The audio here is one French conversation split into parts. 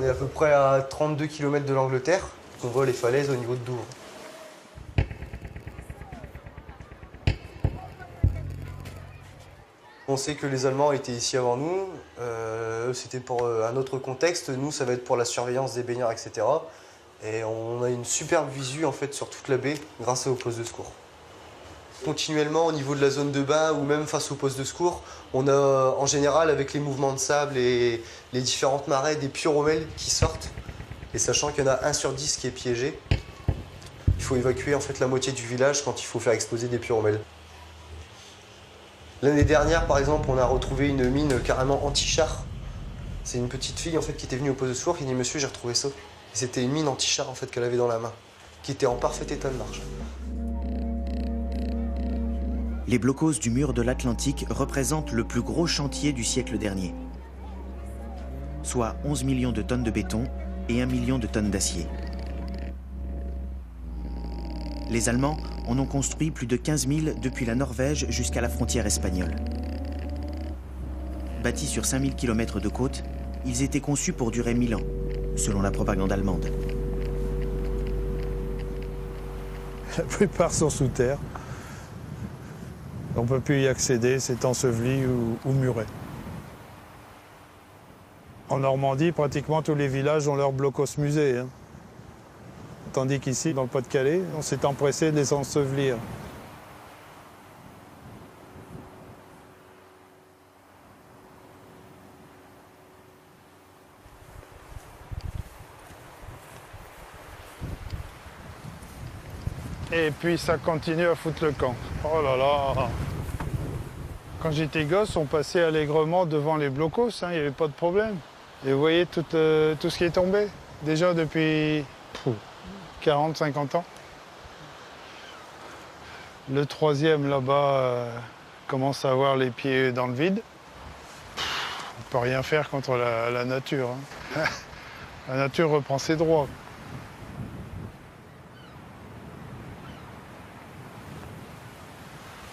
On est à peu près à 32 km de l'Angleterre. On voit les falaises au niveau de Douvres. On sait que les Allemands étaient ici avant nous. Eux, c'était pour un autre contexte. Nous, ça va être pour la surveillance des baignards, etc. Et on a une superbe visu en fait sur toute la baie grâce aux postes de secours. Continuellement, au niveau de la zone de bain ou même face aux postes de secours, on a en général avec les mouvements de sable et les différentes marées des pyromèles qui sortent. Et sachant qu'il y en a 1 sur 10 qui est piégé, il faut évacuer en fait la moitié du village quand il faut faire exploser des pyromèles. L'année dernière, par exemple, on a retrouvé une mine carrément anti-char. C'est une petite fille en fait qui était venue au poste de secours qui dit « Monsieur, j'ai retrouvé ça ». C'était une mine anti-char en fait qu'elle avait dans la main, qui était en parfait état de marche. Les blocos du mur de l'Atlantique représentent le plus gros chantier du siècle dernier, soit 11 millions de tonnes de béton et 1 million de tonnes d'acier. Les Allemands en ont construit plus de 15 000 depuis la Norvège jusqu'à la frontière espagnole. Bâtis sur 5000 km de côte, ils étaient conçus pour durer 1000 ans, selon la propagande allemande. La plupart sont sous terre. On ne peut plus y accéder, c'est enseveli ou muré. En Normandie, pratiquement tous les villages ont leur blocos musée. Hein. Tandis qu'ici, dans le Pas-de-Calais, on s'est empressé de les ensevelir. Et puis ça continue à foutre le camp. Oh là là! Quand j'étais gosse, on passait allègrement devant les blocos, hein, il n'y avait pas de problème. Et vous voyez tout ce qui est tombé, déjà depuis 40, 50 ans. Le troisième là-bas commence à avoir les pieds dans le vide. On ne peut rien faire contre la nature. Hein. La nature reprend ses droits.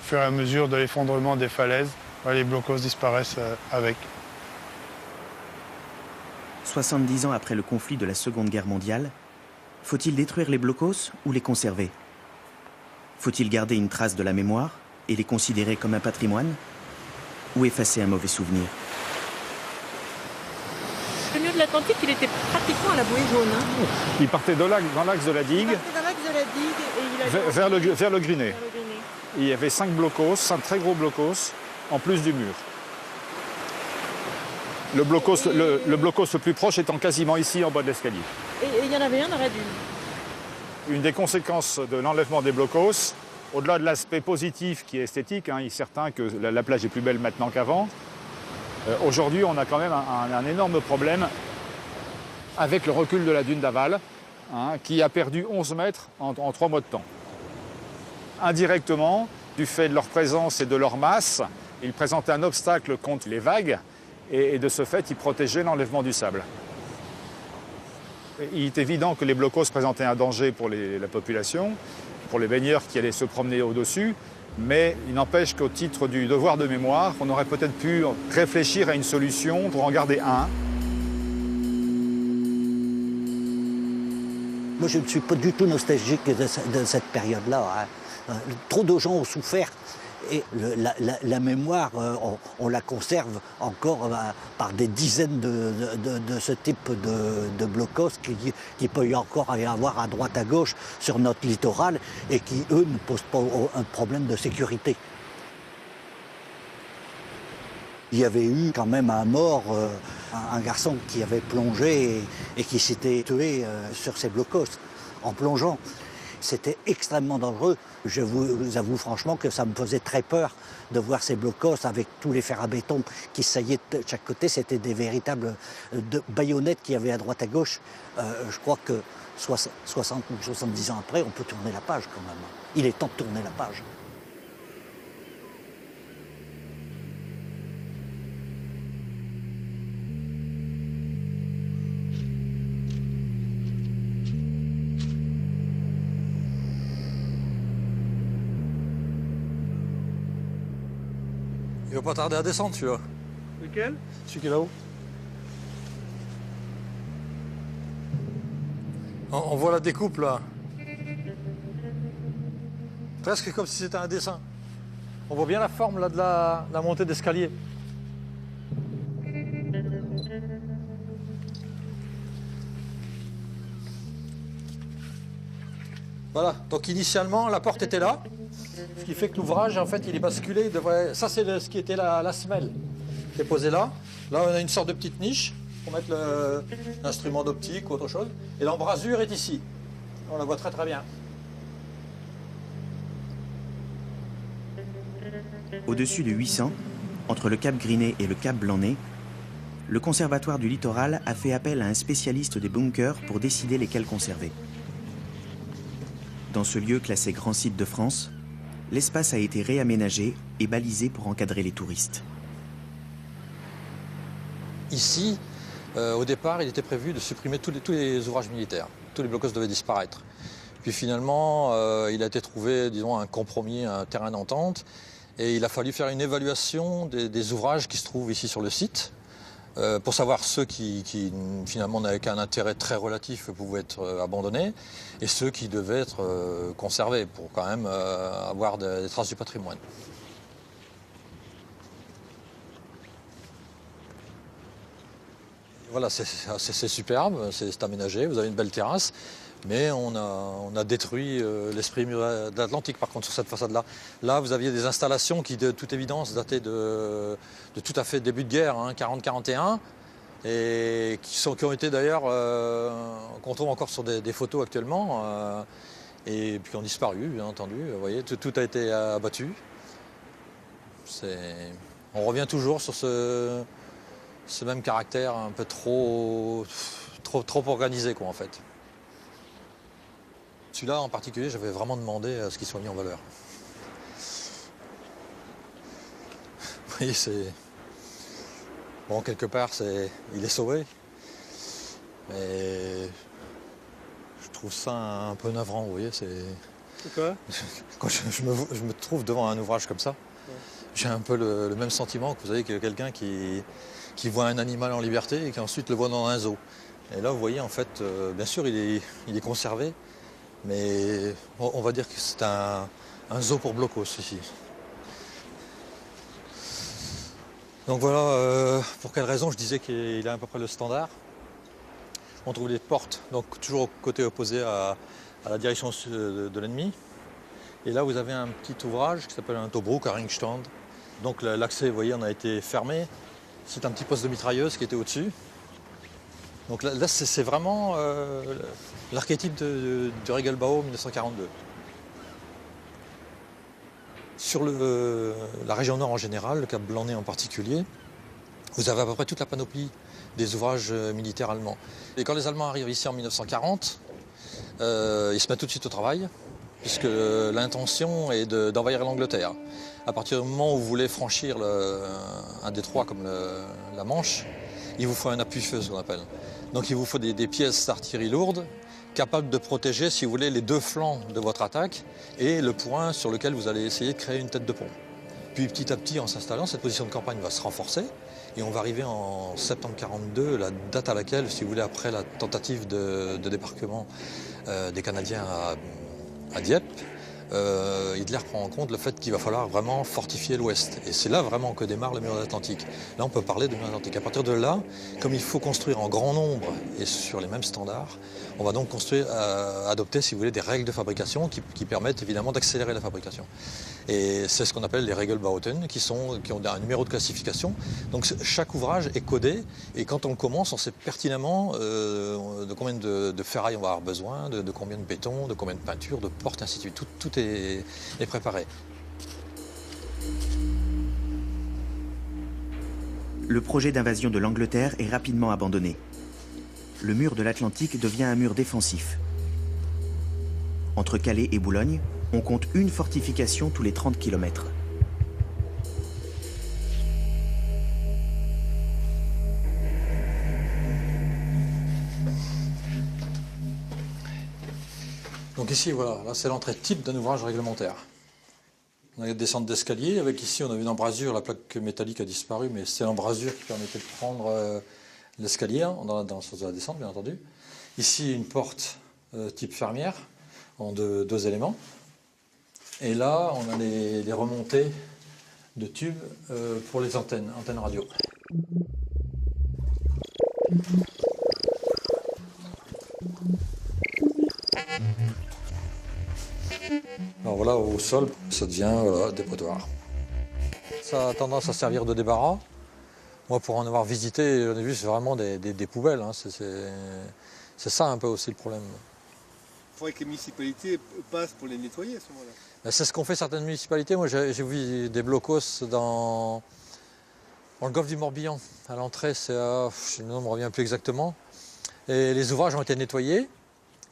Au fur et à mesure de l'effondrement des falaises, les blocos disparaissent avec. 70 ans après le conflit de la Seconde Guerre mondiale, faut-il détruire les blocos ou les conserver? Faut-il garder une trace de la mémoire et les considérer comme un patrimoine? Ou effacer un mauvais souvenir? Le mur de l'Atlantique, il était pratiquement à la bouée jaune. Hein. Il partait dans l'axe de la digue, vers le Grinet. Il y avait 5 blocos, 5 très gros blocos, en plus du mur. Le blocos le plus proche étant quasiment ici, en bas de l'escalier. Et il y en avait un dans la dune. Une des conséquences de l'enlèvement des blocos, au-delà de l'aspect positif qui est esthétique, hein, il est certain que la plage est plus belle maintenant qu'avant, aujourd'hui on a quand même un énorme problème avec le recul de la dune d'aval, hein, qui a perdu 11 mètres en 3 mois de temps. Indirectement, du fait de leur présence et de leur masse, ils présentaient un obstacle contre les vagues et de ce fait, ils protégeaient l'enlèvement du sable. Il est évident que les blocos présentaient un danger pour la population, pour les baigneurs qui allaient se promener au-dessus, mais il n'empêche qu'au titre du devoir de mémoire, on aurait peut-être pu réfléchir à une solution pour en garder un. Moi, je ne suis pas du tout nostalgique de cette période-là. Hein. Trop de gens ont souffert. Et la mémoire, on la conserve encore par des dizaines de ce type de blocos qui peut y encore y avoir à droite à gauche sur notre littoral et qui, eux, ne posent pas un problème de sécurité. Il y avait eu quand même un mort, un garçon qui avait plongé et qui s'était tué sur ces blocos en plongeant. C'était extrêmement dangereux. Je vous avoue franchement que ça me faisait très peur de voir ces blocos avec tous les fers à béton qui saillaient de chaque côté. C'était des véritables baïonnettes qu'il y avait à droite à gauche. Je crois que 60 ou 70 ans après, on peut tourner la page quand même. Il est temps de tourner la page. Il va pas tarder à descendre, celui-là. Lequel? Celui qui est là-haut. On voit la découpe là. Presque comme si c'était un dessin. On voit bien la forme là de la montée d'escalier. Voilà, donc initialement la porte était là, ce qui fait que l'ouvrage en fait il est basculé. Ça c'est ce qui était la semelle qui est posée là. Là on a une sorte de petite niche pour mettre l'instrument d'optique ou autre chose. Et l'embrasure est ici. On la voit très très bien. Au-dessus de 800, entre le cap Grinet et le cap Blanc-Nez, le Conservatoire du Littoral a fait appel à un spécialiste des bunkers pour décider lesquels conserver. Dans ce lieu classé grand site de France, l'espace a été réaménagé et balisé pour encadrer les touristes. Ici, au départ, il était prévu de supprimer tous les ouvrages militaires. Tous les blocos devaient disparaître. Puis finalement, il a été trouvé, disons, un compromis, un terrain d'entente. Et il a fallu faire une évaluation des ouvrages qui se trouvent ici sur le site, pour savoir ceux qui finalement n'avaient qu'un intérêt très relatif pouvaient être abandonnés, et ceux qui devaient être conservés pour quand même avoir des traces du patrimoine. Voilà, c'est superbe, c'est aménagé, vous avez une belle terrasse. Mais on a détruit l'esprit de l'Atlantique, par contre, sur cette façade-là. Là, vous aviez des installations qui, de toute évidence, dataient de tout à fait début de guerre, hein, 40-41, et qui ont été d'ailleurs, qu'on trouve encore sur des photos actuellement, et puis qui ont disparu, bien entendu. Vous voyez, tout a été abattu. On revient toujours sur ce même caractère un peu trop organisé, quoi, en fait. Celui-là en particulier, j'avais vraiment demandé à ce qu'il soit mis en valeur. Vous voyez, c'est... Bon, quelque part, il est sauvé. Mais je trouve ça un peu navrant, vous voyez. Pourquoi ? Quand je me trouve devant un ouvrage comme ça, j'ai un peu le même sentiment que vous savez que quelqu'un qui voit un animal en liberté et qui ensuite le voit dans un zoo. Et là, vous voyez, en fait, bien sûr, il est conservé. Mais on va dire que c'est un zoo pour blocos ici. Donc voilà pour quelle raison je disais qu'il a à peu près le standard. On trouve les portes, donc toujours au côté opposé à la direction de l'ennemi. Et là vous avez un petit ouvrage qui s'appelle un Tobruk, un Ringstand. Donc l'accès, vous voyez, on a été fermé. C'est un petit poste de mitrailleuse qui était au-dessus. Donc là c'est vraiment l'archétype de Regelbau 1942. Sur la région nord en général, le cap Blanc-Nez en particulier, vous avez à peu près toute la panoplie des ouvrages militaires allemands. Et quand les Allemands arrivent ici en 1940, ils se mettent tout de suite au travail, puisque l'intention est d'envahir l'Angleterre. À partir du moment où vous voulez franchir un détroit comme la Manche, il vous faut un appui-feu, ce qu'on appelle. Donc il vous faut des pièces d'artillerie lourdes, capables de protéger, si vous voulez, les deux flancs de votre attaque et le point sur lequel vous allez essayer de créer une tête de pont. Puis petit à petit, en s'installant, cette position de campagne va se renforcer et on va arriver en septembre 1942, la date à laquelle, si vous voulez, après la tentative de débarquement des Canadiens à Dieppe, Hitler prend en compte le fait qu'il va falloir vraiment fortifier l'Ouest. Et c'est là vraiment que démarre le mur de l'Atlantique. Là, on peut parler de mur de l'Atlantique. À partir de là, comme il faut construire en grand nombre et sur les mêmes standards, on va donc adopter, si vous voulez, des règles de fabrication qui permettent évidemment d'accélérer la fabrication. Et c'est ce qu'on appelle les Regelbauten, qui ont un numéro de classification. Donc chaque ouvrage est codé, et quand on commence, on sait pertinemment de combien de ferraille on va avoir besoin, de combien de béton, de combien de peinture, de portes, ainsi de suite. Tout est préparé. Le projet d'invasion de l'Angleterre est rapidement abandonné. Le mur de l'Atlantique devient un mur défensif. Entre Calais et Boulogne, on compte une fortification tous les 30 km. Donc ici, voilà, là c'est l'entrée type d'un ouvrage réglementaire. On a une descente d'escalier, avec ici on a une embrasure, la plaque métallique a disparu, mais c'est l'embrasure qui permettait de prendre l'escalier, dans le sens de la descente bien entendu. Ici une porte type fermière, en deux éléments. Et là, on a les remontées de tubes pour les antennes radio. Alors voilà, au sol, ça devient dépotoir. Ça a tendance à servir de débarras. Moi, pour en avoir visité, j'en ai vu, c'est vraiment des poubelles. Hein. C'est ça un peu aussi le problème. Il faudrait que les municipalités passent pour les nettoyer à ce moment-là. C'est ce qu'ont fait certaines municipalités. Moi, j'ai vu des blocos dans le golfe du Morbihan. À l'entrée, je ne me reviens plus exactement. Et les ouvrages ont été nettoyés.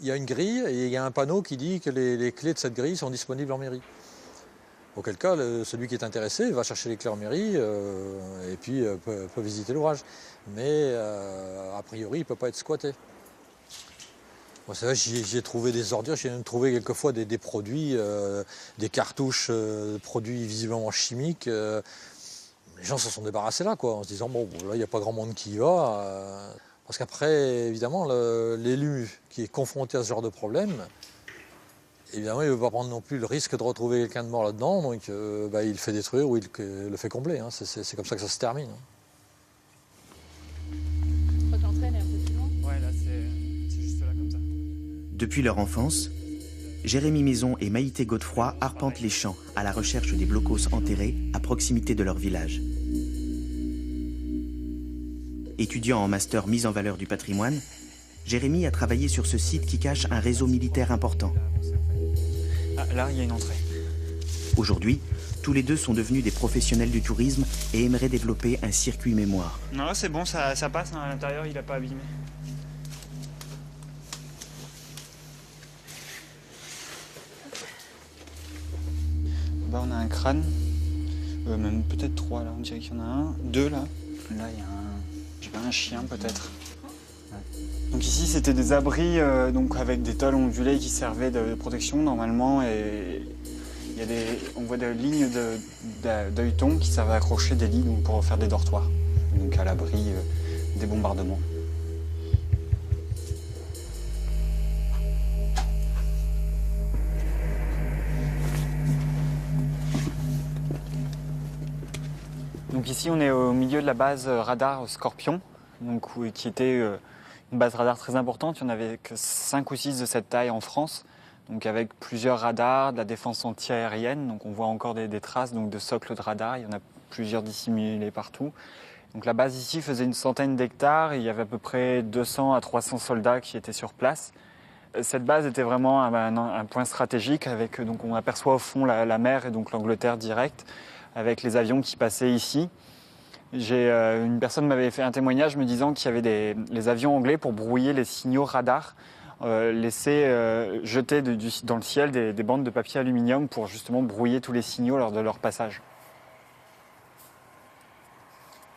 Il y a une grille et il y a un panneau qui dit que les clés de cette grille sont disponibles en mairie. Auquel cas, celui qui est intéressé va chercher les clés en mairie et puis peut visiter l'ouvrage. Mais a priori, il ne peut pas être squatté. Bon, c'est vrai, j'y ai trouvé des ordures, j'ai même trouvé quelquefois des produits, des cartouches, produits visiblement chimiques. Les gens se sont débarrassés là, quoi, en se disant, bon, là, il n'y a pas grand monde qui y va. Parce qu'après, évidemment, l'élu qui est confronté à ce genre de problème, évidemment, il ne veut pas prendre non plus le risque de retrouver quelqu'un de mort là-dedans, donc il le fait détruire ou il le fait combler. Hein. C'est comme ça que ça se termine. Hein. Je crois que l'entrée, elle est un peu plus loin. Ouais, là, c'est juste là, comme ça. Depuis leur enfance, Jérémy Maison et Maïté Godefroy arpentent les champs à la recherche des blocos enterrés à proximité de leur village. Étudiant en master mise en valeur du patrimoine, Jérémy a travaillé sur ce site qui cache un réseau militaire important. Ah, là, il y a une entrée. Aujourd'hui, tous les deux sont devenus des professionnels du tourisme et aimeraient développer un circuit mémoire. Non, là, c'est bon, ça passe. Hein, à l'intérieur, il n'a pas abîmé. Bah, on a un crâne. Même peut-être 3, là. On dirait qu'il y en a un. 2, là. Là, il y a un chien, peut-être. Ouais. Donc ici, c'était des abris donc avec des tôles ondulées qui servaient de protection, normalement. Et on voit des lignes d'œilleton qui servaient à accrocher des lits donc, pour faire des dortoirs. Donc à l'abri des bombardements. Donc ici, on est au milieu de la base radar Scorpion, donc, qui était une base radar très importante. Il n'y en avait que 5 ou 6 de cette taille en France, donc avec plusieurs radars, de la défense anti-aérienne. Donc on voit encore des traces donc, de socles de radar. Il y en a plusieurs dissimulés partout. Donc la base ici faisait une centaine d'hectares. Il y avait à peu près 200 à 300 soldats qui étaient sur place. Cette base était vraiment un point stratégique. Donc on aperçoit au fond la mer et donc l'Angleterre directe, avec les avions qui passaient ici. Une personne m'avait fait un témoignage me disant qu'il y avait les avions anglais pour brouiller les signaux radars, laissaient jeter dans le ciel des bandes de papier aluminium pour justement brouiller tous les signaux lors de leur passage.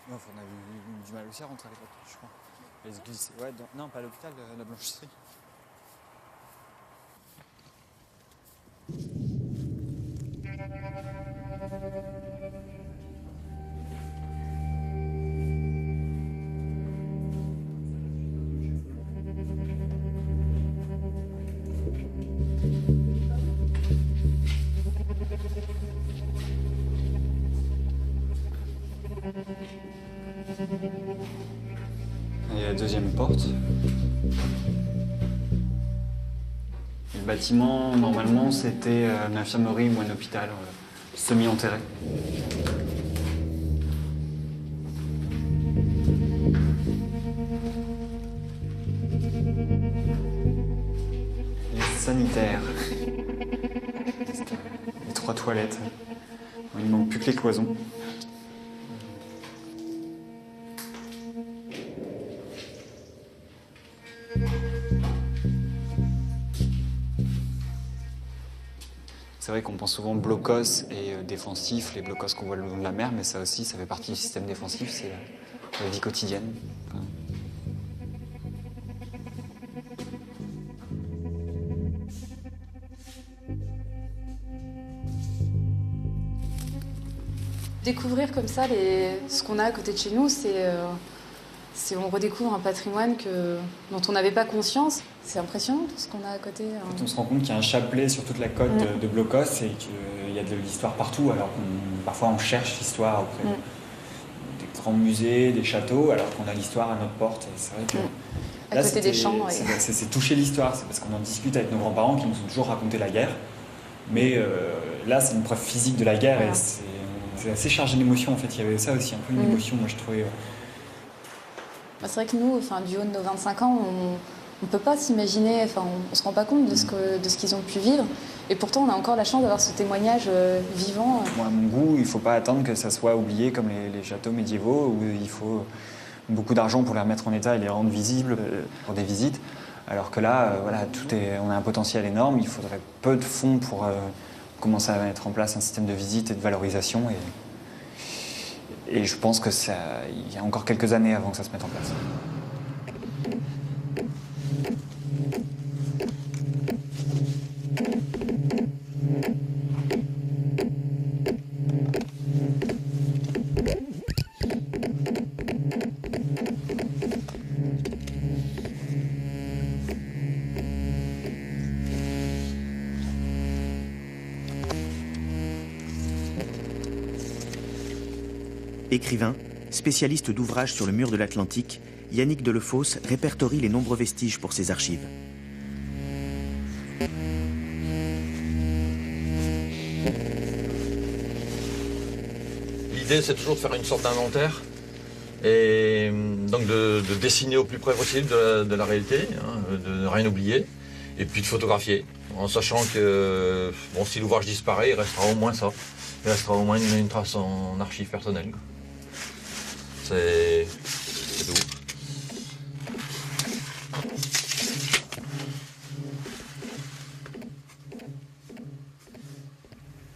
On a eu du mal aussi à rentrer avec la touche, je crois. Elle se glissait. Ouais, non, pas à l'hôpital, la blanchisserie. Et la deuxième porte. Le bâtiment, normalement, c'était une infirmerie ou un hôpital semi-enterré. Les sanitaires. Les 3 toilettes. Il ne manque plus que les cloisons. C'est vrai qu'on pense souvent blocos et défensif, les blocos qu'on voit le long de la mer, mais ça aussi, ça fait partie du système défensif, c'est la vie quotidienne. Découvrir comme ça ce qu'on a à côté de chez nous, on redécouvre un patrimoine dont on n'avait pas conscience. C'est impressionnant tout ce qu'on a à côté. Quand on se rend compte qu'il y a un chapelet sur toute la côte de Blocos et qu'il y a de l'histoire partout, alors qu'on parfois on cherche l'histoire auprès des grands musées, des châteaux, alors qu'on a l'histoire à notre porte. Et c'est vrai que à côté des champs. C'est toucher l'histoire, c'est parce qu'on en discute avec nos grands-parents qui nous ont toujours raconté la guerre. Mais là, c'est une preuve physique de la guerre et c'est assez chargé d'émotions en fait. Il y avait ça aussi, un peu une émotion, moi je trouvais. C'est vrai que nous, du haut de nos 25 ans, on ne peut pas s'imaginer, on ne se rend pas compte de ce qu'ils ont pu vivre. Et pourtant, on a encore la chance d'avoir ce témoignage vivant. Moi, à mon goût, il ne faut pas attendre que ça soit oublié comme les châteaux médiévaux où il faut beaucoup d'argent pour les remettre en état et les rendre visibles pour des visites. Alors que là, on a un potentiel énorme. Il faudrait peu de fonds pour commencer à mettre en place un système de visite et de valorisation. Et je pense qu'il y a encore quelques années avant que ça se mette en place. Écrivain, spécialiste d'ouvrages sur le mur de l'Atlantique, Yannick Delefosse répertorie les nombreux vestiges pour ses archives. L'idée, c'est toujours de faire une sorte d'inventaire et donc de dessiner au plus près possible de la réalité, de ne rien oublier, et puis de photographier, en sachant que si l'ouvrage disparaît, il restera au moins ça. Il restera au moins une trace en archive personnelle. C'est tout.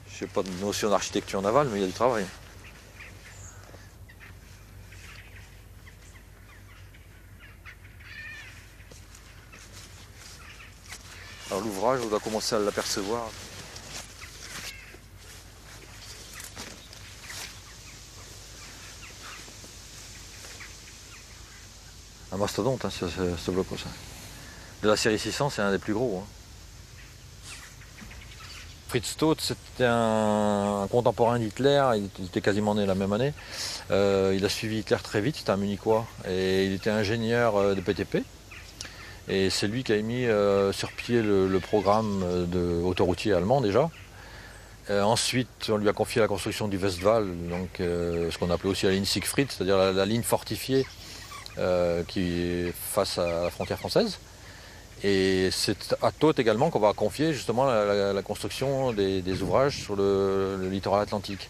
Je n'ai pas de notion d'architecture navale, mais il y a du travail. Alors l'ouvrage, on doit commencer à l'apercevoir. Un mastodonte, ce blocos. De la série 600, c'est un des plus gros. Fritz Staudt, c'était un contemporain d'Hitler, il était quasiment né la même année. Il a suivi Hitler très vite, c'était un Munichois, et il était ingénieur de PTP. Et c'est lui qui a mis sur pied le programme autoroutier allemand déjà. Ensuite, on lui a confié la construction du Westwall, donc, ce qu'on appelait aussi la ligne Siegfried, c'est-à-dire la ligne fortifiée qui est face à la frontière française. Et c'est à Staudt également qu'on va confier justement la construction des ouvrages sur le littoral atlantique.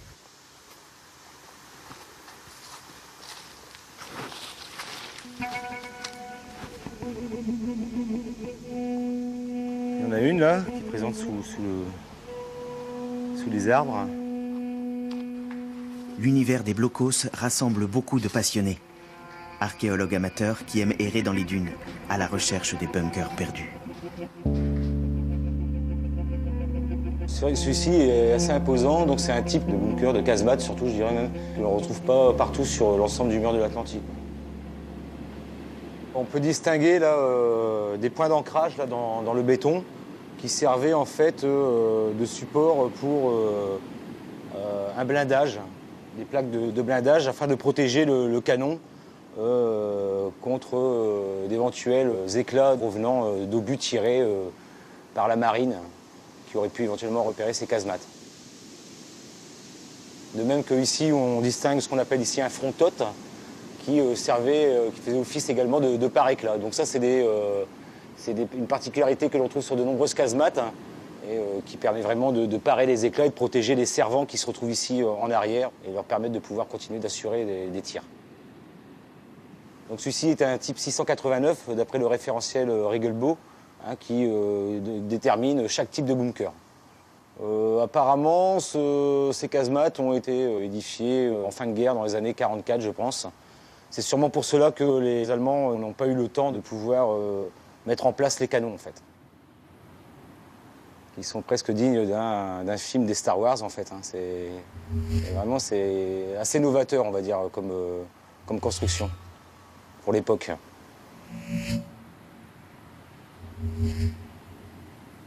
Il y en a une là, qui est présente sous les arbres. L'univers des Blocos rassemble beaucoup de passionnés. Archéologues amateurs qui aiment errer dans les dunes, à la recherche des bunkers perdus. C'est vrai que celui-ci est assez imposant, donc c'est un type de bunker, de casemate surtout, je dirais même. On ne le retrouve pas partout sur l'ensemble du mur de l'Atlantique. On peut distinguer là, des points d'ancrage là, dans le béton qui servaient en fait de support pour un blindage, des plaques de blindage afin de protéger le canon contre d'éventuels éclats provenant d'obus tirés par la marine qui aurait pu éventuellement repérer ces casemates. De même qu'ici, on distingue ce qu'on appelle ici un frontote qui faisait office également de pare-éclat. Donc ça, c'est une particularité que l'on trouve sur de nombreuses casemates et qui permet vraiment de parer les éclats et de protéger les servants qui se retrouvent ici en arrière et leur permettre de pouvoir continuer d'assurer des tirs. Donc celui-ci est un type 689 d'après le référentiel Regelbaugh qui détermine chaque type de bunker. Apparemment, ces casemates ont été édifiées en fin de guerre dans les années 44, je pense. C'est sûrement pour cela que les Allemands n'ont pas eu le temps de pouvoir mettre en place les canons, en fait. Ils sont presque dignes d'un film des Star Wars, en fait. Vraiment, c'est assez novateur, on va dire, comme construction pour l'époque.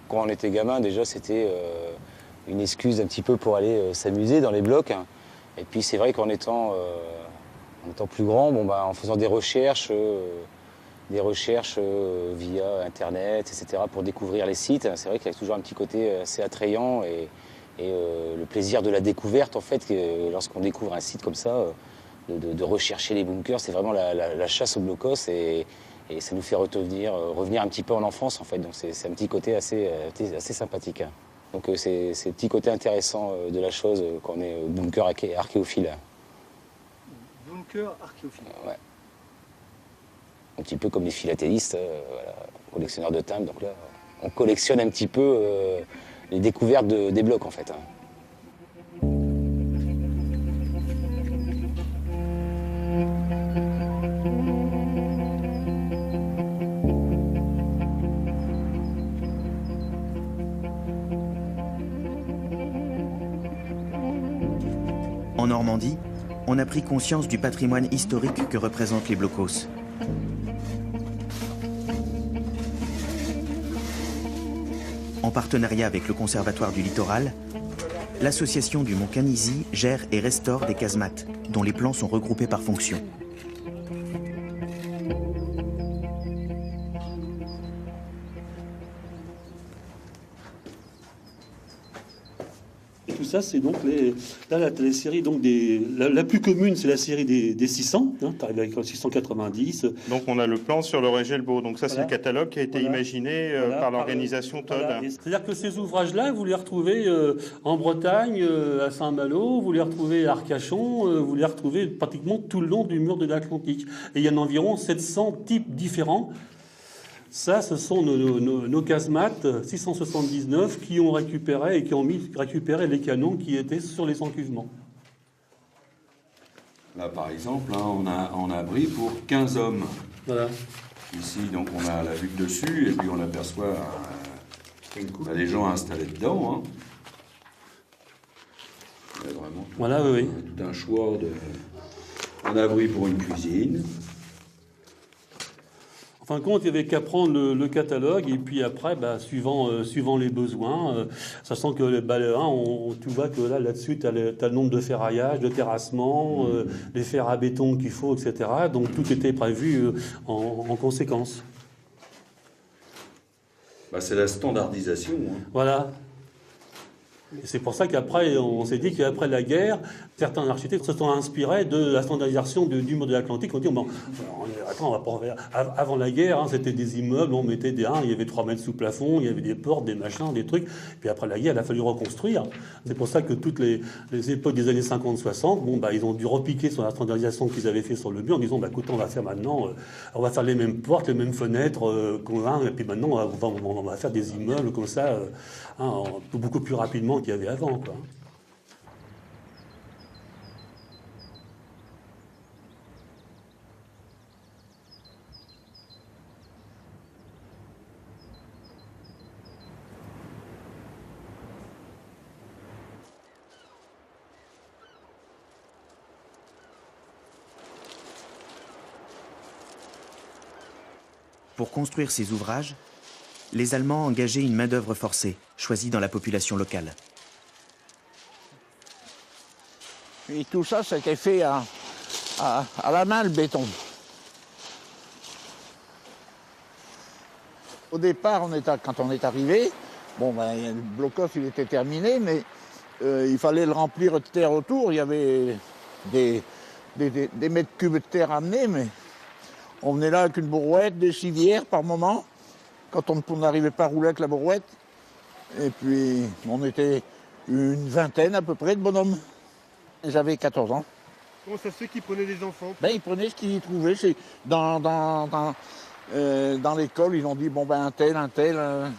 Quand on était gamin, déjà, c'était une excuse un petit peu pour aller s'amuser dans les blocs. Et puis c'est vrai qu'en étant plus grand, en faisant des recherches via Internet, etc., pour découvrir les sites, c'est vrai qu'il y a toujours un petit côté assez attrayant et le plaisir de la découverte, en fait, lorsqu'on découvre un site comme ça, de rechercher les bunkers, c'est vraiment la chasse au blocos et ça nous fait revenir un petit peu en enfance, en fait. Donc c'est un petit côté assez sympathique. Donc c'est le petit côté intéressant de la chose quand on est bunker archéophile. Bunker archéophile. Ouais. Un petit peu comme les philatélistes, voilà, collectionneurs de timbres. Donc là, on collectionne un petit peu les découvertes des blocs, en fait. En Normandie, on a pris conscience du patrimoine historique que représentent les blocos. En partenariat avec le Conservatoire du Littoral, l'association du Mont Canisy gère et restaure des casemates, dont les plans sont regroupés par fonction. Tout ça, c'est donc les séries. Donc la plus commune, c'est la série des 600. Hein, tu arrives avec le 690. Donc on a le plan sur le Régel-Beau. Donc ça, c'est le catalogue qui a été imaginé par l'organisation Todd. C'est-à-dire que ces ouvrages-là, vous les retrouvez en Bretagne, à Saint-Malo, vous les retrouvez à Arcachon, vous les retrouvez pratiquement tout le long du mur de l'Atlantique. Et il y en a environ 700 types différents. Ça, ce sont nos casemates 679 qui ont récupéré et qui ont récupéré les canons qui étaient sur les encuvements. Là, par exemple, on a un abri pour 15 hommes. Voilà. Ici, donc, on a la vue dessus et puis on aperçoit les gens installés dedans. Hein. Il y a vraiment tout un choix un abri pour une cuisine. En fin de compte, il n'y avait qu'à prendre le catalogue et puis après, suivant les besoins, sachant que tu vois que là-dessus, tu as le nombre de ferraillages, de terrassements, les fers à béton qu'il faut, etc. Donc tout était prévu en conséquence. C'est la standardisation. Hein. Voilà. Et c'est pour ça qu'après, on s'est dit qu'après la guerre, certains architectes se sont inspirés de la standardisation du mur de l'Atlantique. On dit, attends, on va pas... Avant la guerre, c'était des immeubles, on mettait il y avait 3 mètres sous plafond, il y avait des portes, des machins, des trucs. Puis après la guerre, il a fallu reconstruire. C'est pour ça que toutes les époques des années 50-60, ils ont dû repiquer sur la standardisation qu'ils avaient fait sur le mur en disant, écoute, on va faire maintenant, on va faire les mêmes portes, les mêmes fenêtres, et puis maintenant, on va faire des immeubles comme ça, beaucoup plus rapidement qu'il y avait avant, quoi. Pour construire ces ouvrages, les Allemands engageaient une main-d'œuvre forcée, choisie dans la population locale. Et tout ça, c'était fait à la main, le béton. Au départ, quand on est arrivé, le blocos, il était terminé, mais il fallait le remplir de terre autour. Il y avait des mètres cubes de terre amenés, mais on venait là avec une brouette, des civières par moment, quand on n'arrivait pas à rouler avec la brouette. Et puis, on était une vingtaine à peu près de bonhommes. J'avais 14 ans. Comment ça se fait qu'ils prenaient des enfants? Ils prenaient ce qu'ils trouvaient. Dans l'école, ils ont dit, un tel.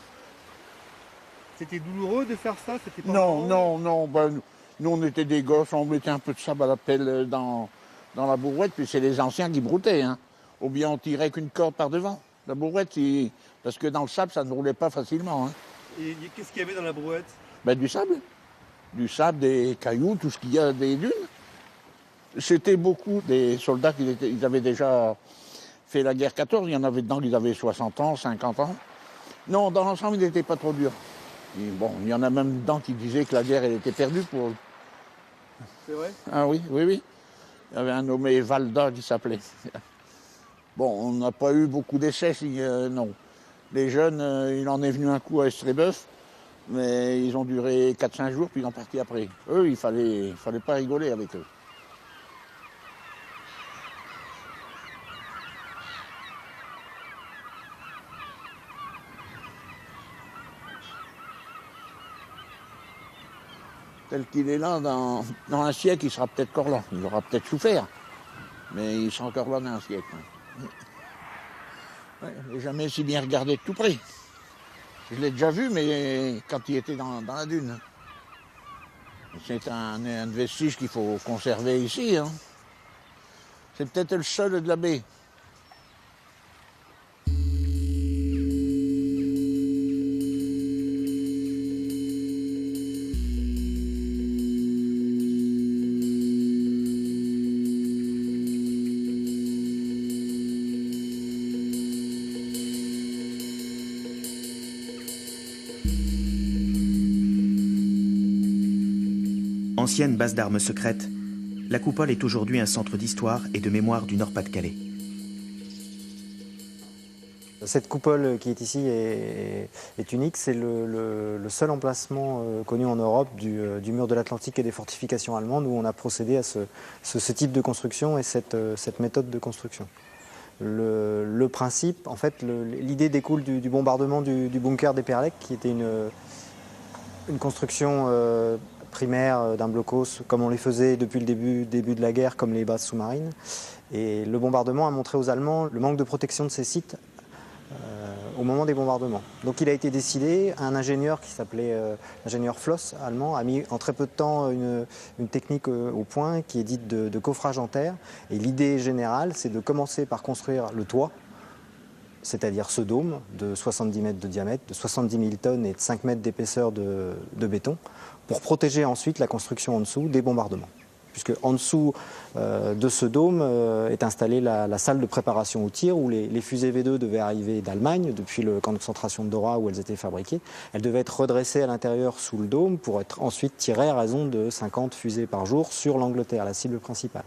C'était douloureux de faire ça? Non. Nous, on était des gosses, on mettait un peu de sable à la pelle dans la brouette, puis c'est les anciens qui broutaient. Hein. Ou bien on tirait qu'une corde par devant. La brouette, parce que dans le sable, ça ne roulait pas facilement. Hein. Et qu'est-ce qu'il y avait dans la brouette? Du sable. Du sable, des cailloux, tout ce qu'il y a, des dunes. C'était beaucoup des soldats qui avaient déjà fait la guerre 14. Il y en avait dedans qui avaient 60 ans, 50 ans. Non, dans l'ensemble, il n'était pas trop dur. Et bon, il y en a même dedans qui disaient que la guerre, elle était perdue pour eux. C'est vrai? Ah oui, oui, oui. Il y avait un nommé Valda qui s'appelait. Bon, on n'a pas eu beaucoup d'essais, non. Les jeunes, il en est venu un coup à Estrébeuf, mais ils ont duré 4-5 jours, puis ils sont partis après. Eux, il fallait pas rigoler avec eux. Tel qu'il est là, dans un siècle, il sera peut-être encore là. Il aura peut-être souffert, mais il sera encore là dans un siècle. Ouais, je l'ai jamais si bien regardé de tout près. Je l'ai déjà vu, mais quand il était dans la dune. C'est un vestige qu'il faut conserver ici. Hein. C'est peut-être le seul de la baie. Ancienne base d'armes secrète, la coupole est aujourd'hui un centre d'histoire et de mémoire du Nord-Pas-de-Calais. Cette coupole qui est ici est unique, c'est le seul emplacement connu en Europe du mur de l'Atlantique et des fortifications allemandes où on a procédé à ce type de construction et cette méthode de construction. Le principe, en fait, l'idée découle du bombardement du bunker d'Eperlek qui était une construction primaire d'un blocos comme on les faisait depuis le début de la guerre, comme les bases sous-marines. Et le bombardement a montré aux Allemands le manque de protection de ces sites au moment des bombardements. Donc il a été décidé, un ingénieur qui s'appelait l'ingénieur Floss, allemand, a mis en très peu de temps une technique au point qui est dite de coffrage en terre. Et l'idée générale, c'est de commencer par construire le toit, c'est-à-dire ce dôme de 70 mètres de diamètre, de 70 000 tonnes et de 5 mètres d'épaisseur de béton, pour protéger ensuite la construction en dessous des bombardements. Puisque en dessous de ce dôme est installée la salle de préparation au tir où les fusées V2 devaient arriver d'Allemagne, depuis le camp de concentration de Dora où elles étaient fabriquées. Elles devaient être redressées à l'intérieur sous le dôme pour être ensuite tirées à raison de 50 fusées par jour sur l'Angleterre, la cible principale.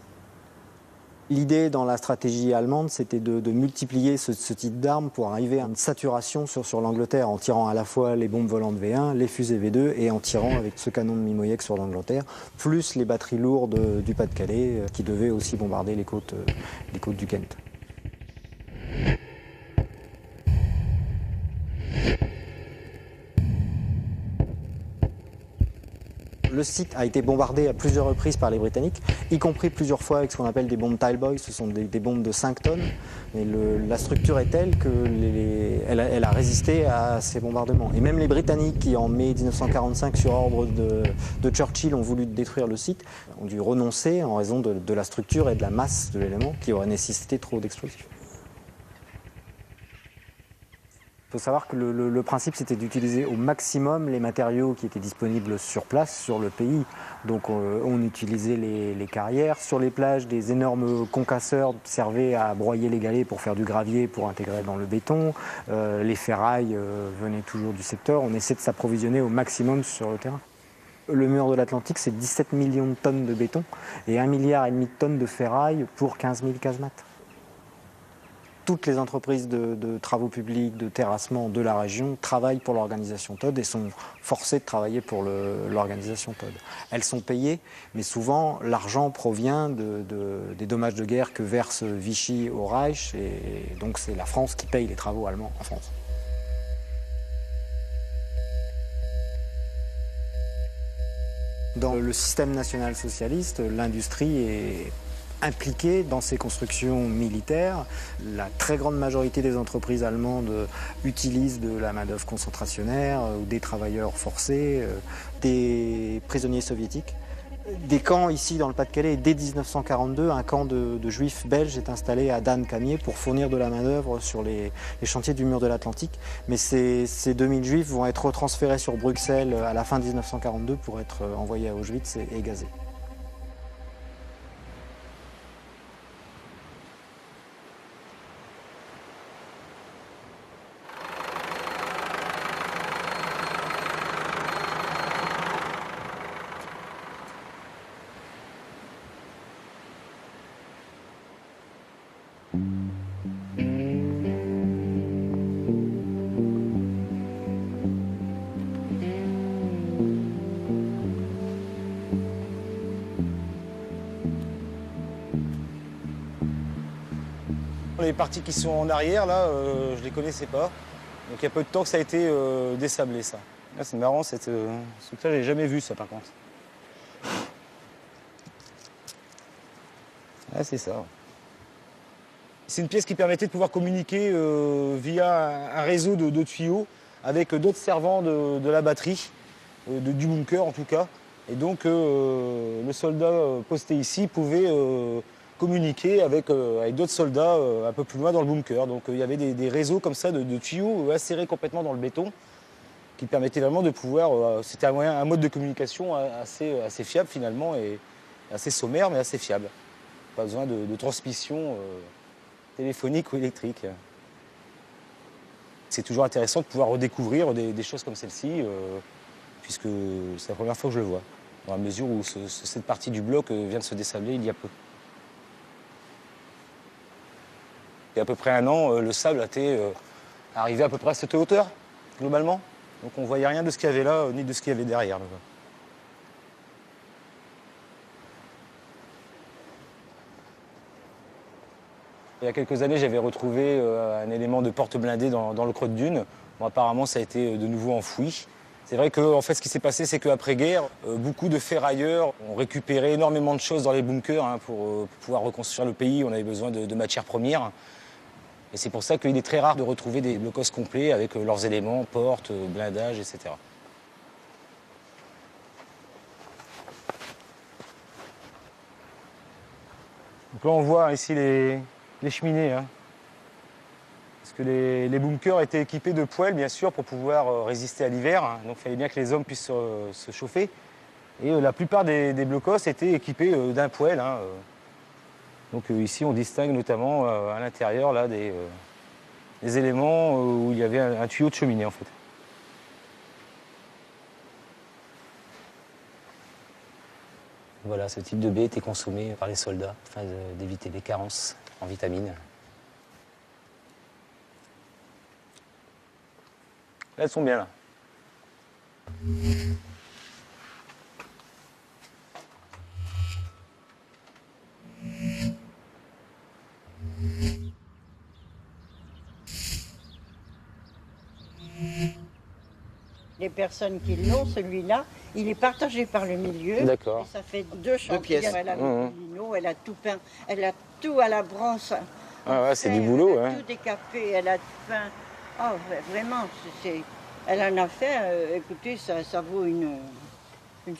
L'idée dans la stratégie allemande, c'était de multiplier ce type d'armes pour arriver à une saturation sur l'Angleterre en tirant à la fois les bombes volantes V1, les fusées V2 et en tirant avec ce canon de Mimoyek sur l'Angleterre, plus les batteries lourdes du Pas-de-Calais qui devaient aussi bombarder les côtes du Kent. Le site a été bombardé à plusieurs reprises par les Britanniques, y compris plusieurs fois avec ce qu'on appelle des bombes Talboy, ce sont des bombes de 5 tonnes. Mais la structure est telle qu'elle a résisté à ces bombardements. Et même les Britanniques qui, en mai 1945, sur ordre de Churchill, ont voulu détruire le site, ont dû renoncer en raison de la structure et de la masse de l'élément qui aurait nécessité trop d'explosifs. Il faut savoir que le principe, c'était d'utiliser au maximum les matériaux qui étaient disponibles sur place, sur le pays. Donc on utilisait les carrières. Sur les plages, des énormes concasseurs servaient à broyer les galets pour faire du gravier, pour intégrer dans le béton. Les ferrailles venaient toujours du secteur. On essaie de s'approvisionner au maximum sur le terrain. Le mur de l'Atlantique, c'est 17 millions de tonnes de béton et 1,5 milliard de tonnes de ferraille pour 15 000 casemates. Toutes les entreprises de travaux publics, de terrassement de la région travaillent pour l'organisation Todt et sont forcées de travailler pour l'organisation Todt. Elles sont payées, mais souvent l'argent provient des dommages de guerre que verse Vichy au Reich, et donc c'est la France qui paye les travaux allemands en France. Dans le système national-socialiste, l'industrie est impliquées dans ces constructions militaires. La très grande majorité des entreprises allemandes utilisent de la main-d'œuvre concentrationnaire, ou des travailleurs forcés, des prisonniers soviétiques. Des camps ici dans le Pas-de-Calais, dès 1942, un camp de juifs belges est installé à Dan-Camier pour fournir de la main-d'œuvre sur les chantiers du mur de l'Atlantique. Mais ces 2000 juifs vont être retransférés sur Bruxelles à la fin 1942 pour être envoyés à Auschwitz et gazés. les parties qui sont en arrière, là, je ne les connaissais pas. Donc il y a peu de temps que ça a été désablé, ça. Là, c'est marrant, ce truc-là, je l'ai jamais vu, ça, par contre. Ah, c'est ça. C'est une pièce qui permettait de pouvoir communiquer via un réseau de tuyaux avec d'autres servants de la batterie, du bunker en tout cas. Et donc le soldat posté ici pouvait communiquer avec d'autres soldats un peu plus loin dans le bunker. Donc il y avait des réseaux comme ça de tuyaux insérés complètement dans le béton qui permettaient vraiment de pouvoir... C'était un mode de communication assez fiable finalement et assez sommaire mais assez fiable. Pas besoin de transmission téléphonique ou électrique. C'est toujours intéressant de pouvoir redécouvrir des choses comme celle-ci, puisque c'est la première fois que je le vois, dans la mesure où cette partie du bloc vient de se désabler il y a peu. Il y a à peu près 1 an, le sable était arrivé à peu près à cette hauteur, globalement. Donc on ne voyait rien de ce qu'il y avait là, ni de ce qu'il y avait derrière. Il y a quelques années, j'avais retrouvé un élément de porte blindée dans le creux de dune. Bon, apparemment, ça a été de nouveau enfoui. C'est vrai que fait, ce qui s'est passé, c'est qu'après-guerre, beaucoup de ferrailleurs ont récupéré énormément de choses dans les bunkers pour pouvoir reconstruire le pays. On avait besoin de matières premières. Et c'est pour ça qu'il est très rare de retrouver des blocos complets avec leurs éléments, portes, blindage, etc. Donc là, on voit ici les cheminées. Hein. Parce que les bunkers étaient équipés de poêles, bien sûr, pour pouvoir résister à l'hiver. Hein. Donc il fallait bien que les hommes puissent se chauffer. Et la plupart des blocos étaient équipés d'un poêle. Hein. Donc ici, on distingue notamment à l'intérieur là, des éléments où il y avait un tuyau de cheminée, en fait. Voilà, ce type de baie était consommé par les soldats afin d'éviter des carences en vitamines. Là, elles sont bien là. Les personnes qui l'ont, celui-là, il est partagé par le milieu. D'accord. Et ça fait 2 chambres. pièces. Elle a mis du lino, elle a tout peint, elle a tout à la bronze. Ah ouais, c'est du boulot, elle a hein. tout décapé, elle a peint. Oh, vraiment, elle en a fait, écoutez, ça vaut une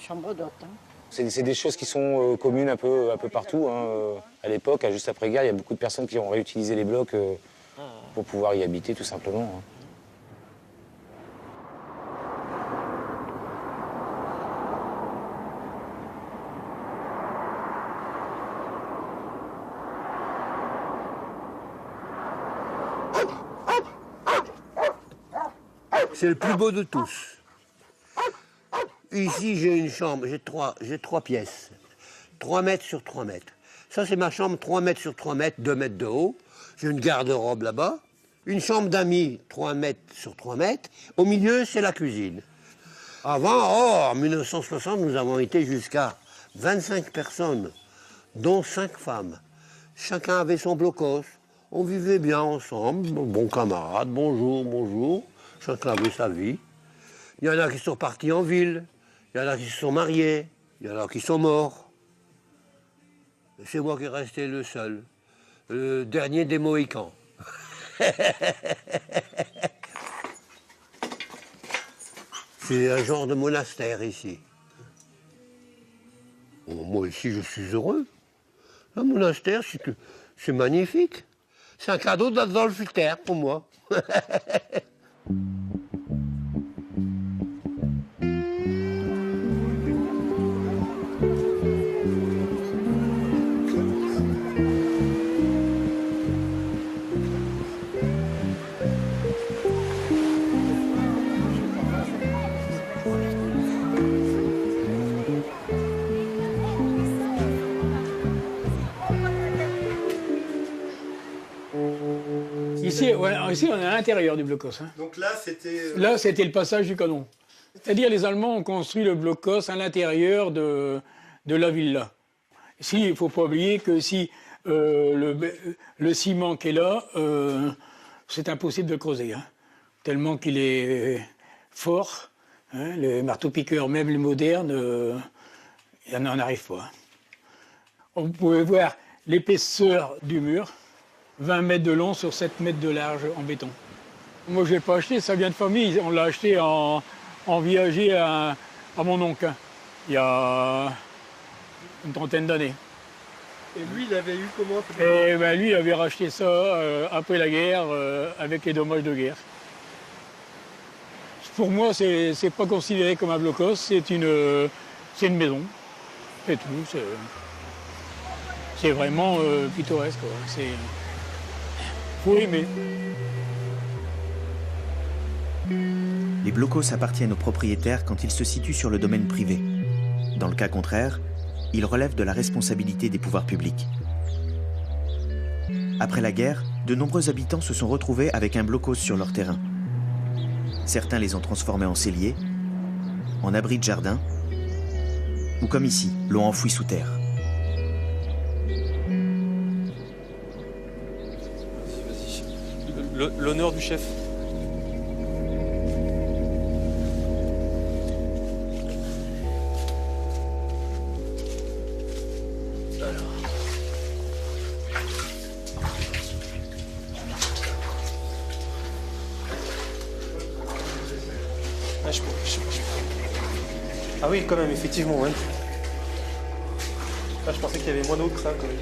chambre d'hôte. Hein. C'est des choses qui sont communes un peu partout. Hein. À l'époque, juste après-guerre, il y a beaucoup de personnes qui ont réutilisé les blocs pour pouvoir y habiter, tout simplement. Hein. C'est le plus beau de tous. Ici, j'ai une chambre, j'ai trois pièces. 3 mètres sur 3 mètres. Ça, c'est ma chambre, 3 mètres sur 3 mètres, 2 mètres de haut. J'ai une garde-robe là-bas. Une chambre d'amis, 3 mètres sur 3 mètres. Au milieu, c'est la cuisine. Avant, en 1960, nous avons été jusqu'à 25 personnes, dont 5 femmes. Chacun avait son blocos. On vivait bien ensemble, bons camarades, bonjour, bonjour. Chacun avait sa vie. Il y en a qui sont partis en ville, il y en a qui se sont mariés, il y en a qui sont morts. C'est moi qui est resté le seul, le dernier des Mohicans. C'est un genre de monastère ici. Bon, moi ici je suis heureux. Un monastère, c'est magnifique. C'est un cadeau d'Adolf Hitler pour moi. Ici, on est à l'intérieur du blocos. Hein. Donc là, c'était... Là, c'était le passage du canon. C'est-à-dire, les Allemands ont construit le blocos à l'intérieur de la villa. Ici, il ne faut pas oublier que si Le ciment qui est là, c'est impossible de creuser, hein, tellement qu'il est fort. Hein, les marteaux-piqueurs, même les modernes, il n'en arrive pas. On pouvait voir l'épaisseur du mur, 20 mètres de long sur 7 mètres de large en béton. Moi, je ne l'ai pas acheté, ça vient de famille. On l'a acheté en viager à mon oncle, il y a une trentaine d'années. Et lui, il avait eu comment? Et ben, lui, il avait racheté ça après la guerre, avec les dommages de guerre. Pour moi, c'est pas considéré comme un blocos, c'est une maison. C'est tout. C'est vraiment pittoresque. Faut aimer. Les blocos appartiennent aux propriétaires quand ils se situent sur le domaine privé. Dans le cas contraire, ils relèvent de la responsabilité des pouvoirs publics. Après la guerre, de nombreux habitants se sont retrouvés avec un blocos sur leur terrain. Certains les ont transformés en celliers, en abris de jardin, ou comme ici, l'ont enfoui sous terre. L'honneur du chef. Ah oui, quand même, effectivement, ouais. Ah, je pensais qu'il y avait moins d'eau que ça, quand même.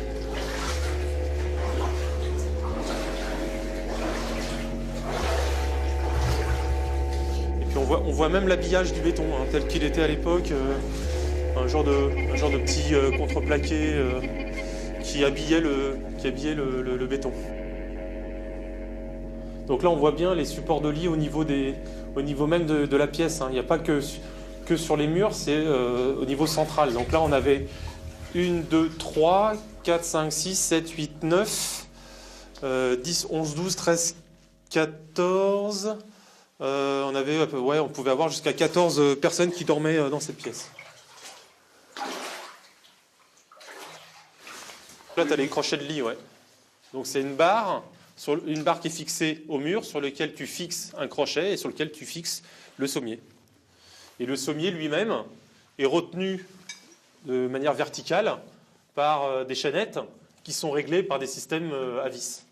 Et puis on voit même l'habillage du béton, hein, tel qu'il était à l'époque, un genre de petit contreplaqué qui habillait le béton. Donc là, on voit bien les supports de lit au niveau même de la pièce, hein. Il n'y a pas que sur les murs, c'est au niveau central. Donc là, on avait 1, 2, 3, 4, 5, 6, 7, 8, 9, 10, 11, 12, 13, 14. On pouvait avoir jusqu'à 14 personnes qui dormaient dans cette pièce. Là, tu as les crochets de lit, ouais. Donc c'est une barre qui est fixée au mur, sur lequel tu fixes un crochet et sur lequel tu fixes le sommier. Et le sommier lui-même est retenu de manière verticale par des chaînettes qui sont réglées par des systèmes à vis.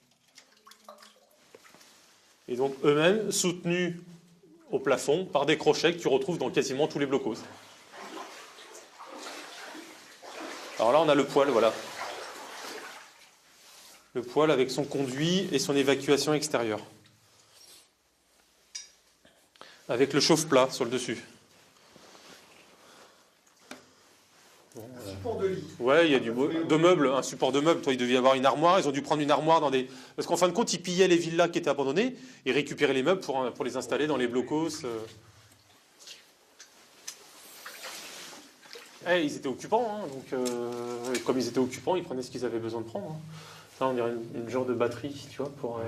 Et donc eux-mêmes soutenus au plafond par des crochets que tu retrouves dans quasiment tous les blocos. Alors là, on a le poêle, voilà. Le poêle avec son conduit et son évacuation extérieure. Avec le chauffe-plat sur le dessus. Un support de lit. Ouais, il y a de meubles, un support de meubles. Toi, il devait y avoir une armoire. Ils ont dû prendre une armoire dans des... Parce qu'en fin de compte, ils pillaient les villas qui étaient abandonnées et récupéraient les meubles pour les installer dans les blocos. Ils étaient occupants, hein, donc comme ils étaient occupants, ils prenaient ce qu'ils avaient besoin de prendre. Hein. Là, on dirait une genre de batterie, tu vois, pour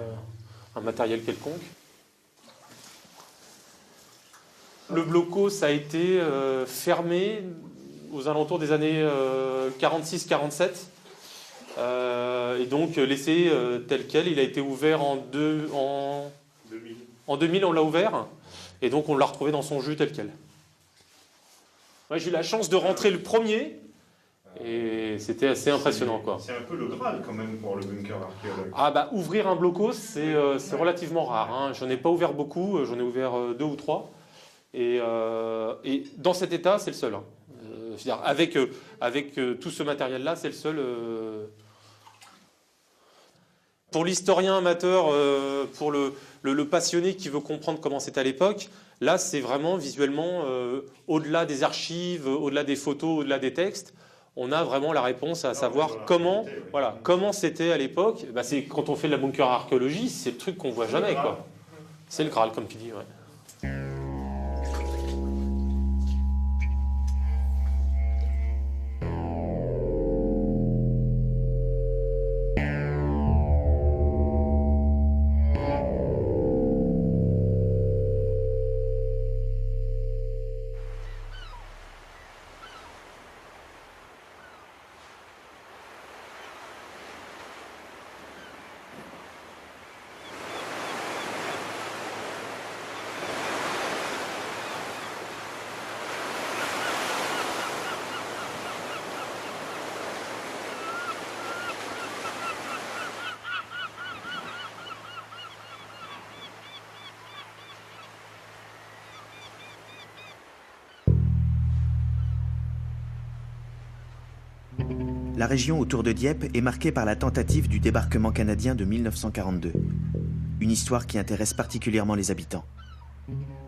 un matériel quelconque. Le blocos a été fermé aux alentours des années 46-47 et donc laissé tel quel. Il a été ouvert en 2000. En 2000, on l'a ouvert et donc on l'a retrouvé dans son jus tel quel. Ouais, j'ai eu la chance de rentrer le premier et c'était assez impressionnant, quoi. C'est un peu le Graal quand même pour le bunker archéologue. Ah bah ouvrir un blocos, c'est relativement rare, hein. J'en ai pas ouvert beaucoup, j'en ai ouvert 2 ou 3 et dans cet état, c'est le seul. Hein. Avec tout ce matériel-là, c'est le seul. Pour l'historien amateur, pour le passionné qui veut comprendre comment c'était à l'époque, là, c'est vraiment visuellement, au-delà des archives, au-delà des photos, au-delà des textes, on a vraiment la réponse à savoir comment c'était à l'époque. Bah, c'est quand on fait de la bunker archéologie, c'est le truc qu'on voit jamais, quoi. C'est le Graal, comme tu dis. Ouais. La région autour de Dieppe est marquée par la tentative du débarquement canadien de 1942. Une histoire qui intéresse particulièrement les habitants.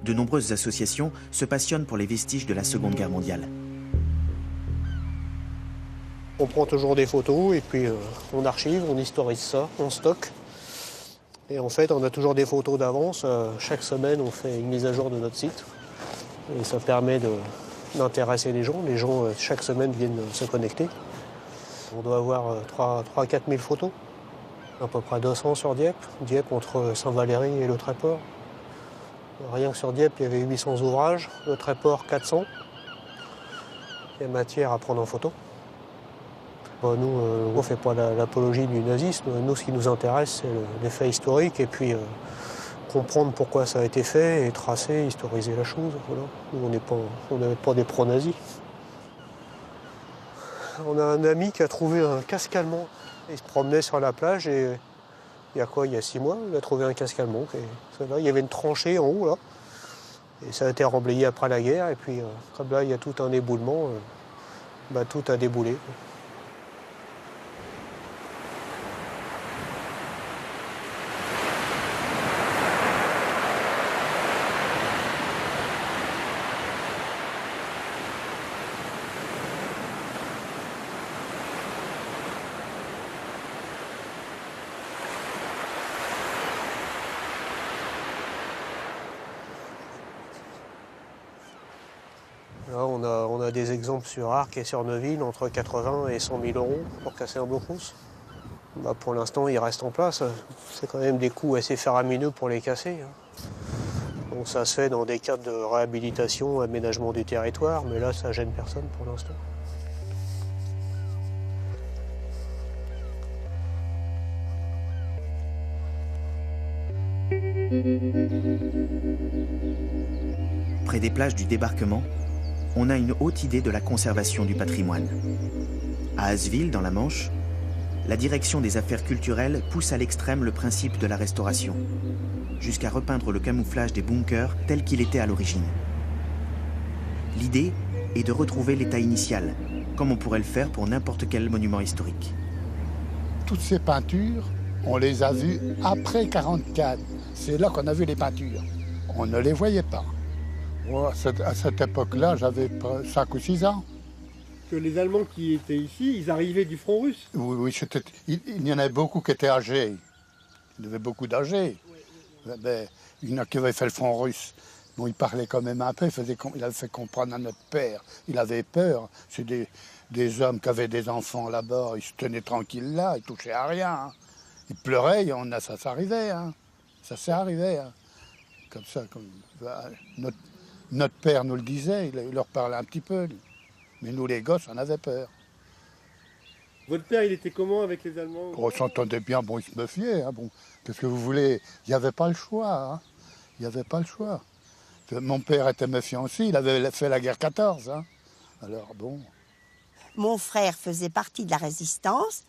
De nombreuses associations se passionnent pour les vestiges de la Seconde Guerre mondiale. On prend toujours des photos et puis on archive, on historise ça, on stocke. Et en fait, on a toujours des photos d'avance. Chaque semaine, on fait une mise à jour de notre site. Et ça permet d'intéresser les gens. Les gens, chaque semaine, viennent se connecter. On doit avoir 3-4 000 photos. À peu près 200 sur Dieppe. Dieppe entre Saint-Valery et le Tréport. Rien que sur Dieppe, il y avait 800 ouvrages. Le Tréport, 400. Il y a matière à prendre en photo. Nous, on ne fait pas l'apologie du nazisme. Nous, ce qui nous intéresse, c'est les faits historiques et puis comprendre pourquoi ça a été fait et tracer, historiser la chose. Voilà. Nous, on n'est pas des pro-nazis. On a un ami qui a trouvé un casque allemand. Il se promenait sur la plage et il y a 6 mois, il a trouvé un casque allemand. Là, il y avait une tranchée en haut, là. Et ça a été remblayé après la guerre. Et puis, comme là, il y a tout un éboulement, tout a déboulé. Là, on a des exemples sur Arques et sur Neuville, entre 80 et 100 000 euros pour casser un blocos. Pour l'instant, ils restent en place. C'est quand même des coûts assez faramineux pour les casser. Donc ça se fait dans des cadres de réhabilitation, aménagement du territoire, mais là, ça gêne personne pour l'instant. Près des plages du débarquement, on a une haute idée de la conservation du patrimoine. À Asville, dans la Manche, la direction des affaires culturelles pousse à l'extrême le principe de la restauration, jusqu'à repeindre le camouflage des bunkers tel qu'il était à l'origine. L'idée est de retrouver l'état initial, comme on pourrait le faire pour n'importe quel monument historique. Toutes ces peintures, on les a vues après 1944. C'est là qu'on a vu les peintures. On ne les voyait pas. Moi, à cette époque-là, j'avais 5 ou 6 ans. Que les Allemands qui étaient ici, ils arrivaient du front russe. Oui, il y en avait beaucoup qui étaient âgés. Il y avait beaucoup d'âgés. Mais il y en a qui avaient fait le front russe. Bon, il parlait quand même un peu, il avait fait comprendre à notre père. Il avait peur. C'est des hommes qui avaient des enfants là-bas, ils se tenaient tranquilles là, ils ne touchaient à rien. Hein. Ils pleuraient, ça s'arrivait. Hein. Ça s'est arrivé. Hein. Comme ça, notre père nous le disait, il leur parlait un petit peu. Mais nous, les gosses, on avait peur. Votre père, il était comment avec les Allemands? On s'entendait bien, bon, il se méfiait. Hein, bon. Qu'est-ce que vous voulez? Il n'y avait pas le choix. Hein. Il n'y avait pas le choix. Mon père était méfiant aussi, il avait fait la guerre 14. Hein. Alors, bon. Mon frère faisait partie de la résistance,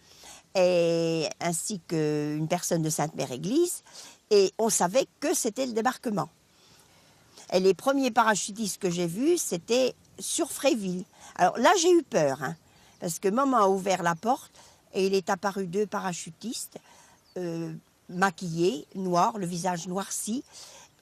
ainsi qu'une personne de Sainte-Mère-Église, et on savait que c'était le débarquement. Et les premiers parachutistes que j'ai vus, c'était sur Fréville. Alors là, j'ai eu peur, hein, parce que maman a ouvert la porte et il est apparu 2 parachutistes, maquillés, noirs, le visage noirci,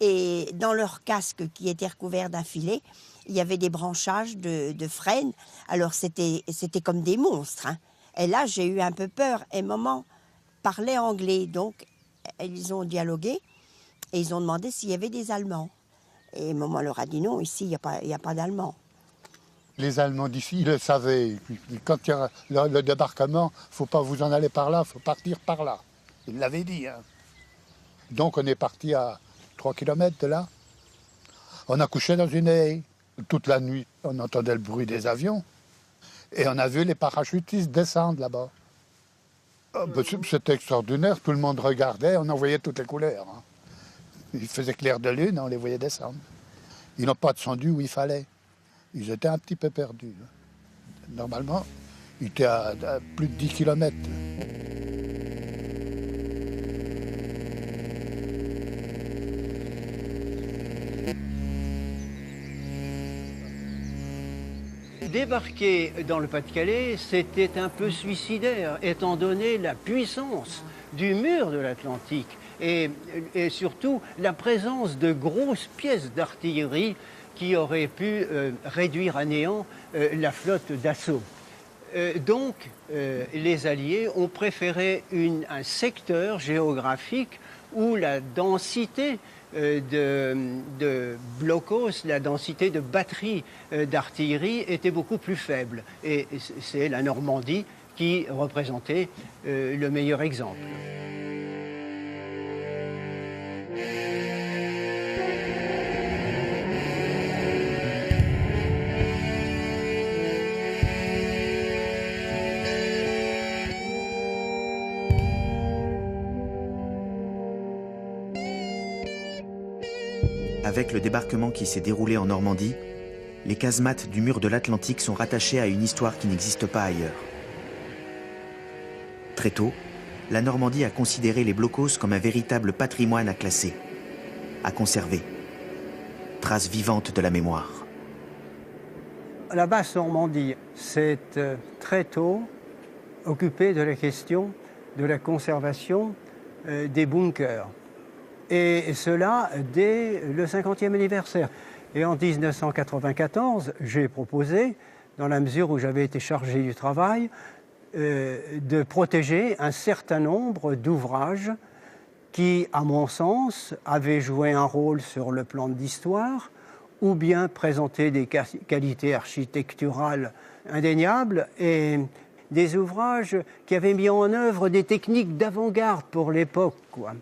et dans leur casque qui était recouvert d'un filet, il y avait des branchages de frênes. Alors c'était comme des monstres. Hein. Et là, j'ai eu un peu peur. Et maman parlait anglais, donc ils ont dialogué et ils ont demandé s'il y avait des Allemands. Et maman leur a dit non, ici, il n'y a pas d'Allemands. Les Allemands d'ici, ils le savaient. Quand il y a le débarquement, il ne faut pas vous en aller par là, il faut partir par là. Ils l'avaient dit. Hein. Donc on est parti à 3 km de là. On a couché dans une haie. Toute la nuit, on entendait le bruit des avions. Et on a vu les parachutistes descendre là-bas. C'était extraordinaire, tout le monde regardait, on en voyait toutes les couleurs. Hein. Il faisait clair de lune, on les voyait descendre. Ils n'ont pas descendu où il fallait. Ils étaient un petit peu perdus. Normalement, ils étaient à plus de 10 km. Débarquer dans le Pas-de-Calais, c'était un peu suicidaire, étant donné la puissance du mur de l'Atlantique et surtout la présence de grosses pièces d'artillerie qui auraient pu réduire à néant la flotte d'assaut. Donc, les Alliés ont préféré un secteur géographique où la densité de blocos, la densité de batteries d'artillerie était beaucoup plus faible. Et c'est la Normandie qui représentait le meilleur exemple. Avec le débarquement qui s'est déroulé en Normandie, les casemates du mur de l'Atlantique sont rattachées à une histoire qui n'existe pas ailleurs. Très tôt, la Normandie a considéré les blocos comme un véritable patrimoine à classer, à conserver. Trace vivante de la mémoire. La basse Normandie s'est très tôt occupée de la question de la conservation des bunkers. Et cela dès le 50e anniversaire. Et en 1994, j'ai proposé, dans la mesure où j'avais été chargé du travail, de protéger un certain nombre d'ouvrages qui, à mon sens, avaient joué un rôle sur le plan de l'histoire ou bien présentaient des qualités architecturales indéniables et des ouvrages qui avaient mis en œuvre des techniques d'avant-garde pour l'époque, quoi.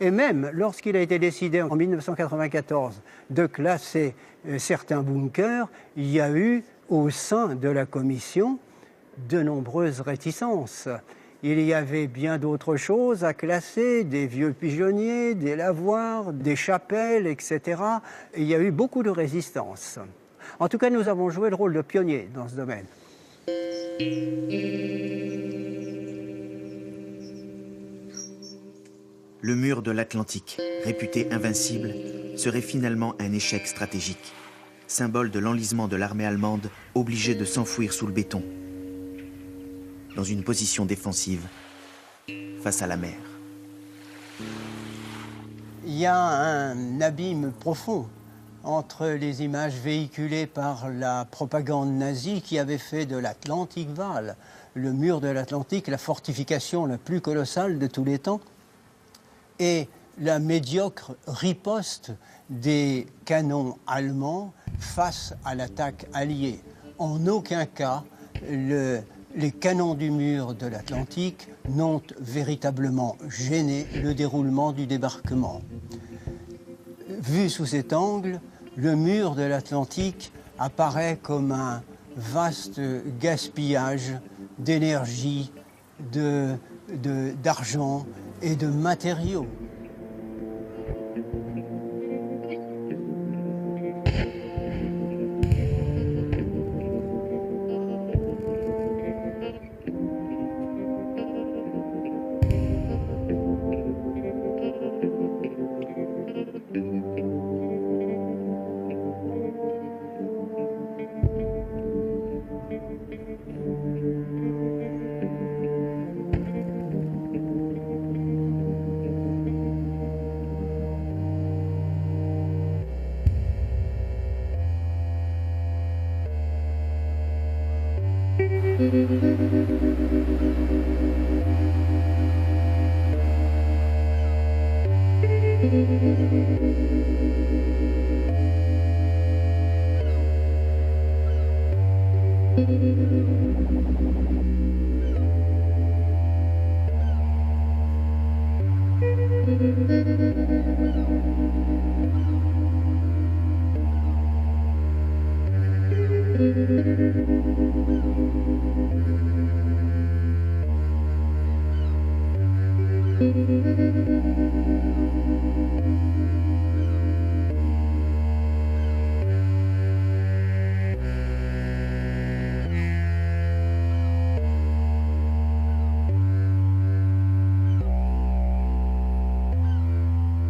Et même lorsqu'il a été décidé en 1994 de classer certains bunkers, il y a eu au sein de la commission de nombreuses réticences. Il y avait bien d'autres choses à classer, des vieux pigeonniers, des lavoirs, des chapelles, etc. Et il y a eu beaucoup de résistance. En tout cas, nous avons joué le rôle de pionniers dans ce domaine. Le mur de l'Atlantique, réputé invincible, serait finalement un échec stratégique, symbole de l'enlisement de l'armée allemande obligée de s'enfouir sous le béton, dans une position défensive face à la mer. Il y a un abîme profond entre les images véhiculées par la propagande nazie qui avait fait de l'Atlantic Wall, le mur de l'Atlantique, la fortification la plus colossale de tous les temps, et la médiocre riposte des canons allemands face à l'attaque alliée. En aucun cas, les canons du mur de l'Atlantique n'ont véritablement gêné le déroulement du débarquement. Vu sous cet angle, le mur de l'Atlantique apparaît comme un vaste gaspillage d'énergie, d'argent et de matériaux.